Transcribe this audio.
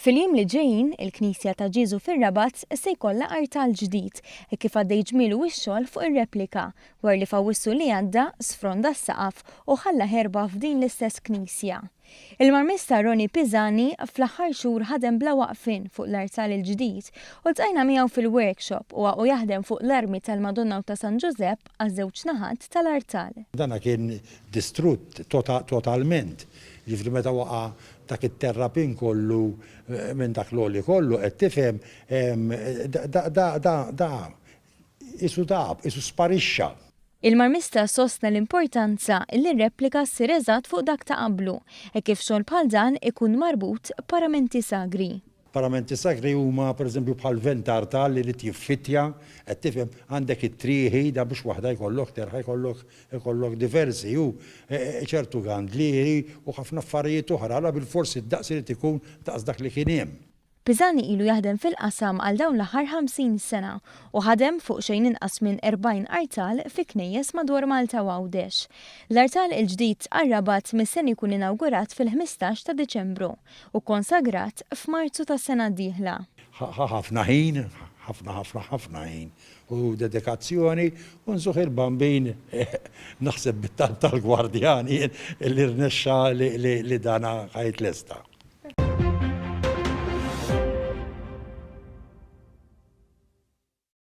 Fil-jiem li ġejjin, il-Knisja ta' Ġiesu fir-Rabat se jkollha artal ġdid kif għaddej ġmielu x-xogħol fuq ir-replika wara li fawissu li għadda sfronda s-saqaf u ħalla ħerba f'din l-istess knisja. Il-Marmista Roni Pisani fl-aħħar xhur ħadem bla waqfin fuq l-artal il-ġdid u ltqajna miegħu fil-workshop u għaqgħu jaħdem fuq l-armi tal-Madonna u ta' San Giuseppe għaż-żewġ naħat tal-artal. Dana kien distrutt totalment. Ġifri meta waqa' dak it-terrapin kollu minn dak l-oli kollu qed tifhem isu sparixxa. Il-Marmista sostna l-importanza li r-replika ssir eżatt fuq dak ta' qablu kif xogħol bħal dan ikun marbut paramenti sagri. Paramenti sagri huma pereżempju bħal vent artal li jiffittja, qed tifhem għandek it-trieħi da biex waħda jkollok terħa jkollok diversi u ċertu gandlieri u ħafna affarijiet oħra għal bil-forsi d-daqs irid ikun daqs dak li kien hemm. Pisani ilu jaħdem fil-qasam għal dawn l-aħħar 50 sena u ħadem fuq xejn inqas minn 40 artal fi knejjes madwar Malta u Għawdex. L-artal il-ġdid għar-Rabat mis-sen ikun inawgurat fil-15 ta' Diċembru u konsagrat f'Marzu tas-sena d-dieħla. Ħafna ħin u dedikazzjoni u nżuħ il-bambin naħseb bit-tal tal-gwardjani li rnexxa li dana ħajt lesta.